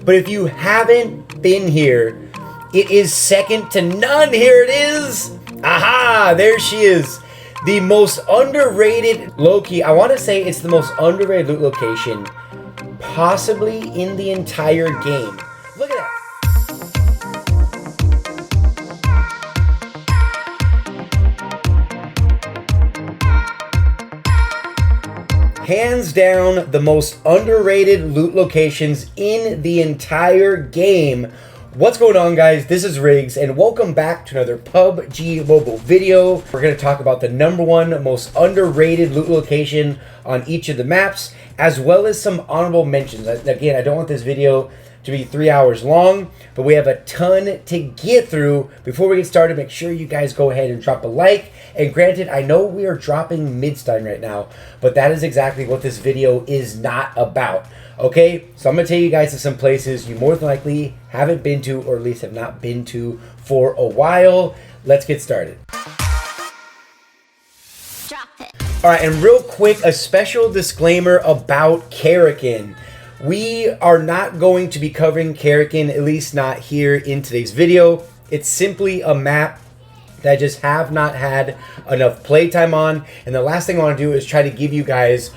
But if you haven't been here, it is second to none. Here it is. Aha, there she is. The most underrated, low-key, I want to say it's the most underrated loot location possibly in the entire game. Look at that. Hands down, the most underrated loot locations in the entire game. What's going on, guys? This is Riggs, and welcome back to another PUBG mobile video. We're going to talk about the #1 most underrated loot location on each of the maps, as well as some honorable mentions. Again, I don't want this video to be 3 hours long, but we have a ton to get through. Before we get started, make sure you guys go ahead and drop a like. And granted, I know we are dropping Midstein right now, but that is exactly what this video is not about. Okay, so I'm going to take you guys to some places you more than likely haven't been to, or at least have not been to for a while. Let's get started. Drop it. All right, and real quick, a special disclaimer about Karakin. We are not going to be covering Karakin, at least not here in today's video. It's simply a map that I just have not had enough playtime on, and the last thing I want to do is try to give you guys,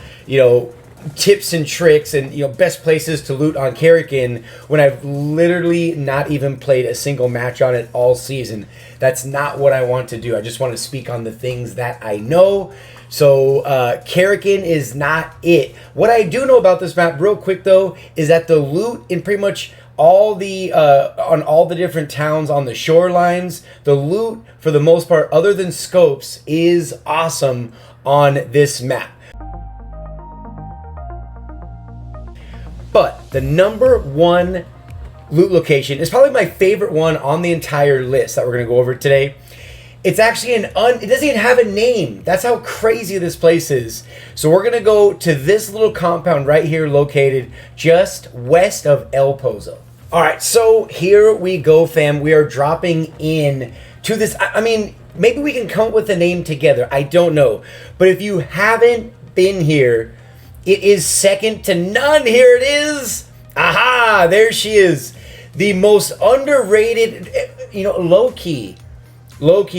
tips and tricks and best places to loot on Karakin when I've literally not even played a single match on it all season. That's not what I want to do. I just want to speak on the things that I know. So Karakin is not it. What I do know about this map, real quick though, is that the loot in pretty much all the on all the different towns on the shorelines, the loot for the most part, other than scopes, is awesome on this map. But the #1 loot location is probably my favorite one on the entire list that we're going to go over today. It's actually it doesn't even have a name. That's how crazy this place is. So we're going to go to this little compound right here located just west of El Pozo. All right, so here we go, fam. We are dropping in to this. I mean, maybe we can come up with a name together. I don't know. But if you haven't been here, it is second to none. Here it is. Aha, there she is. The most underrated, low-key,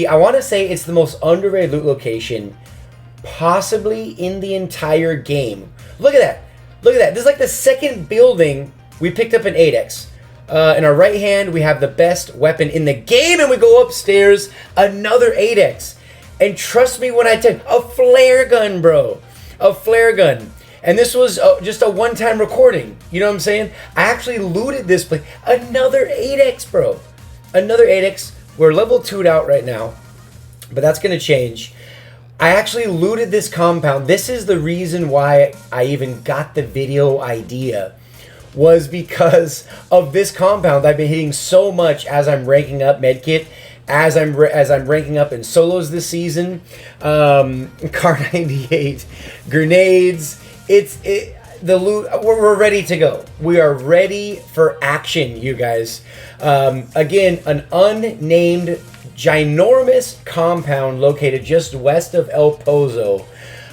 I want to say it's the most underrated loot location possibly in the entire game. Look at that. Look at that. This is like the second building. We picked up an 8x. In our right hand, we have the best weapon in the game, and we go upstairs, another 8x. And trust me when I tell you, a flare gun, bro. A flare gun. And this was just a one-time recording. You know what I'm saying? I actually looted this place. Another 8x, bro. Another 8x. We're level 2'd out right now, but that's going to change. I actually looted this compound. This is the reason why I even got the video idea, was because of this compound. I've been hitting so much as I'm ranking up medkit, as I'm ranking up in solos this season. Car 98, grenades. The loot, we're ready to go. We are ready for action, you guys. Again, an unnamed, ginormous compound located just west of El Pozo.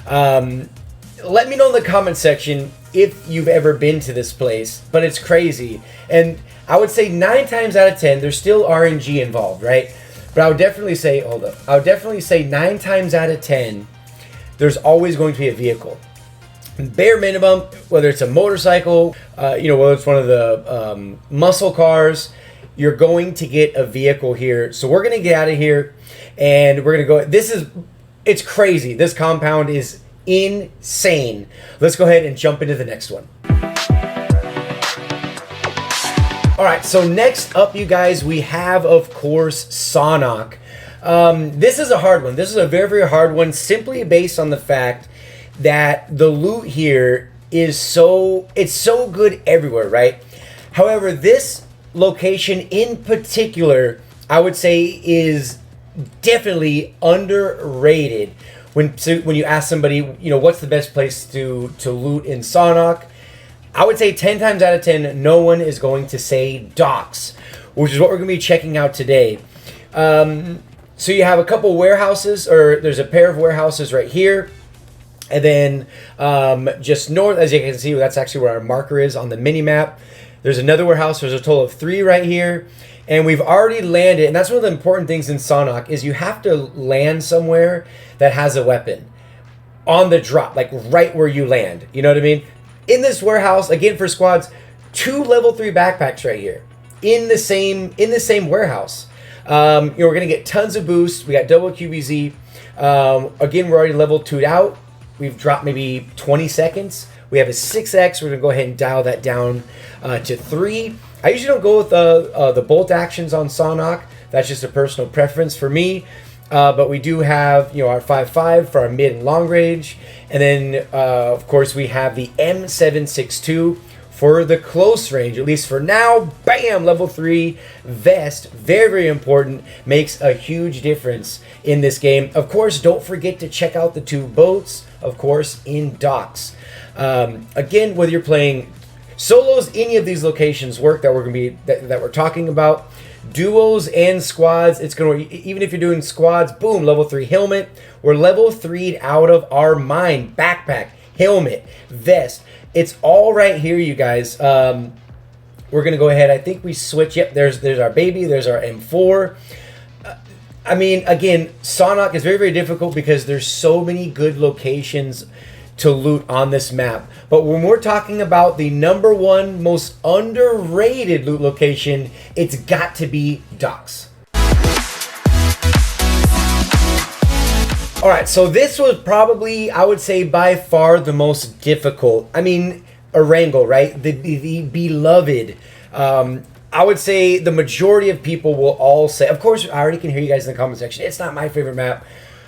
Let me know in the comment section if you've ever been to this place, but it's crazy. And I would say 9 times out of 10, there's still RNG involved, right? But I would definitely say, I would definitely say 9 times out of 10, there's always going to be a vehicle. Bare minimum, whether it's a motorcycle, whether it's one of the muscle cars, you're going to get a vehicle here. So we're going to get out of here, and we're going to go. It's crazy. This compound is insane. Let's go ahead and jump into the next one. All right, so next up, you guys, we have, of course, Sonok. This is a hard one. This is a very, very hard one, simply based on the fact that the loot here is so good everywhere, right? However, this location in particular, I would say, is definitely underrated. When you ask somebody, what's the best place to loot in Sonok, I would say 10 times out of 10, no one is going to say docks, which is what we're going to be checking out today. So you have a couple warehouses, or there's a pair of warehouses right here. And then just north, as you can see, that's actually where our marker is on the mini map. There's another warehouse. There's a total of 3 right here. And we've already landed, and that's one of the important things in Saw Knock is you have to land somewhere that has a weapon on the drop, like right where you land. You know what I mean? In this warehouse, again for squads, 2 level 3 backpacks right here in the same warehouse. We're gonna get tons of boosts. We got double QBZ. Again, we're already level 2'd out. We've dropped maybe 20 seconds. We have a 6x. We're gonna go ahead and dial that down to 3. I usually don't go with the bolt actions on Saw Knock. That's just a personal preference for me. But we do have, our 5.5 for our mid and long range. And then, of course, we have the M762 for the close range, at least for now. Bam! Level 3 vest. Very, very important. Makes a huge difference in this game. Of course, don't forget to check out the 2 boats, of course, in docks. Again, whether you're playing solos, any of these locations work that we're talking about. Duos and squads, it's going to, even if you're doing squads, boom, level 3 helmet. We're level 3'd out of our mind. Backpack, helmet, vest. It's all right here, you guys. We're going to go ahead. I think we switch. Yep, there's our baby. There's our M4. I mean, again, Saw Knock is very, very difficult because there's so many good locations to loot on this map. But when we're talking about the #1 most underrated loot location, it's got to be docks. All right, so this was probably, I would say, by far the most difficult. I mean, Erangel, right? The beloved. I would say the majority of people will all say, of course, I already can hear you guys in the comment section, it's not my favorite map.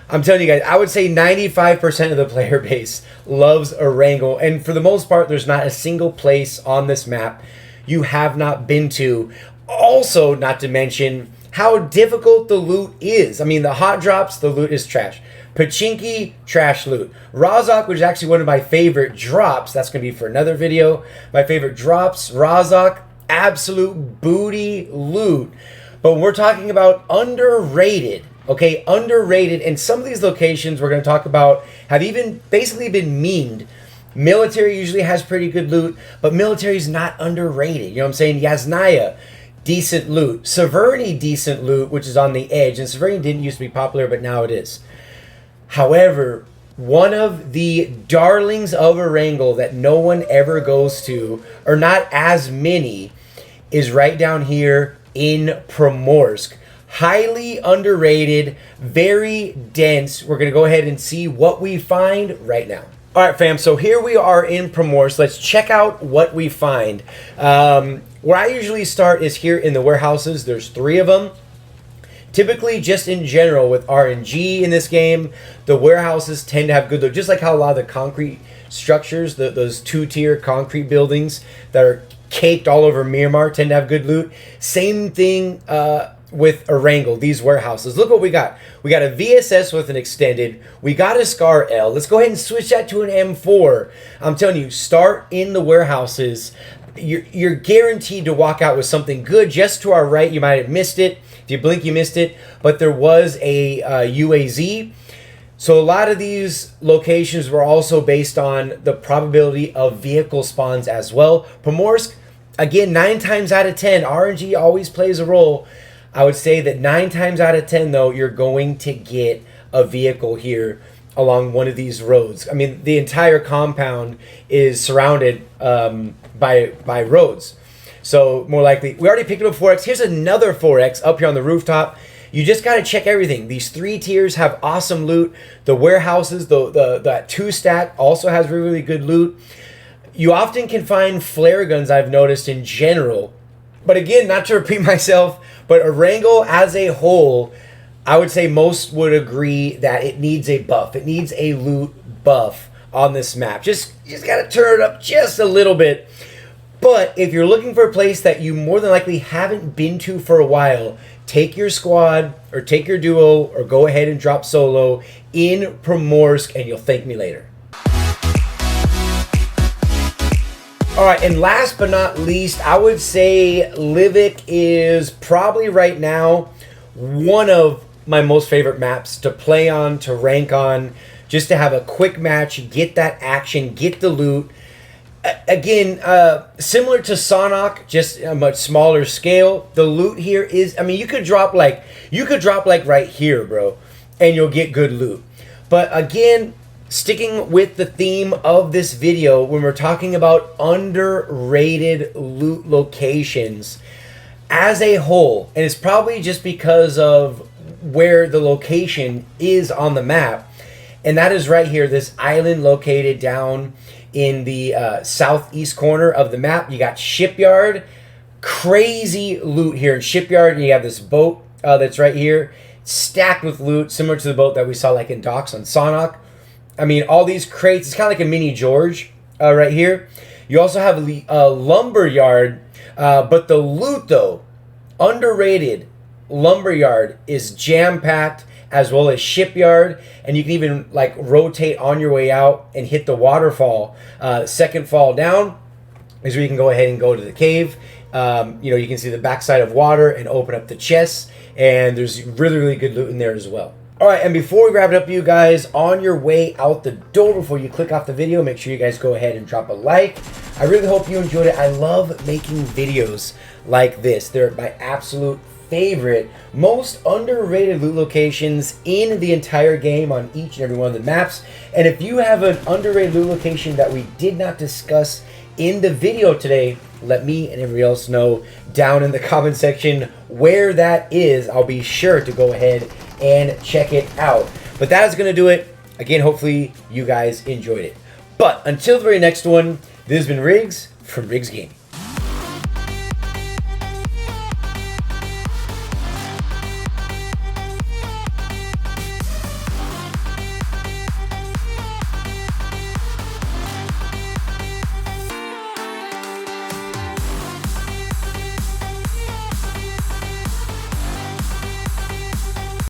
I'm telling you guys, I would say 95% of the player base loves Erangel. And for the most part, there's not a single place on this map you have not been to. Also, not to mention how difficult the loot is. I mean, the hot drops, the loot is trash. Pachinki, trash loot. Razak, which is actually one of my favorite drops. That's going to be for another video. My favorite drops, Razak, absolute booty loot. But we're talking about underrated. Okay, underrated, and some of these locations we're going to talk about have even basically been memed. Military usually has pretty good loot, but military is not underrated. You know what I'm saying? Yasnaya, decent loot. Severny, decent loot, which is on the edge. And Severny didn't used to be popular, but now it is. However, one of the darlings of Erangel that no one ever goes to, or not as many, is right down here in Primorsk. Highly underrated, very dense. We're going to go ahead and see what we find right now. All right, fam, so here we are in Primorsk. Let's check out what we find. Where I usually start is here in the warehouses. There's 3 of them. Typically, just in general, with RNG in this game, the warehouses tend to have good loot. Just like how a lot of the concrete structures, those 2-tier concrete buildings that are caked all over Myanmar tend to have good loot. Same thing with Erangel, these warehouses. Look what we got. We got a VSS with an extended. We got a Scar L. Let's go ahead and switch that to an M4. I'm telling you, start in the warehouses. You're guaranteed to walk out with something good. Just to our right, you might have missed it. If you blink, you missed it. But there was a UAZ. So a lot of these locations were also based on the probability of vehicle spawns as well. Primorsk, again, 9 times out of 10, RNG always plays a role. I would say that 9 times out of 10, though, you're going to get a vehicle here along one of these roads. I mean, the entire compound is surrounded by roads. So more likely, we already picked up a 4X. Here's another 4X up here on the rooftop. You just got to check everything. These 3 tiers have awesome loot. The warehouses, that 2-stack also has really, really good loot. You often can find flare guns, I've noticed, in general. But again, not to repeat myself, but Erangel as a whole, I would say most would agree that it needs a buff. It needs a loot buff on this map. Just got to turn it up just a little bit. But if you're looking for a place that you more than likely haven't been to for a while, take your squad or take your duo or go ahead and drop solo in Primorsk and you'll thank me later. All right, and last but not least, I would say ŁuØBx is probably right now one of my most favorite maps to play on, to rank on, just to have a quick match, get that action, get the loot. Again, similar to Sonok, just a much smaller scale. The loot here is, I mean, you could drop like right here, bro, and you'll get good loot. But again, sticking with the theme of this video, when we're talking about underrated loot locations as a whole, and it's probably just because of where the location is on the map, and that is right here, this island located down in the southeast corner of the map. You got Shipyard, crazy loot here in Shipyard, and you have this boat that's right here, stacked with loot, similar to the boat that we saw like in Docks on Sonok. I mean, all these crates, it's kind of like a mini George right here. You also have a lumber yard, but the loot though, underrated. Lumberyard is jam-packed, as well as Shipyard, and you can even like rotate on your way out and hit the waterfall. Second fall down is where you can go ahead and go to the cave. You know, you can see the backside of water and open up the chests, and there's really good loot in there as well. All right, and before we wrap it up, you guys, on your way out the door, before you click off the video, make sure you guys go ahead and drop a like. I really hope you enjoyed it. I love making videos like this. They're my absolute favorite, most underrated loot locations in the entire game on each and every one of the maps. And if you have an underrated loot location that we did not discuss in the video today, let me and everybody else know down in the comment section where that is. I'll be sure to go ahead and check it out. But that is going to do it. Again, hopefully you guys enjoyed it. But until the very next one, this has been Riggs from Riggs Gaming.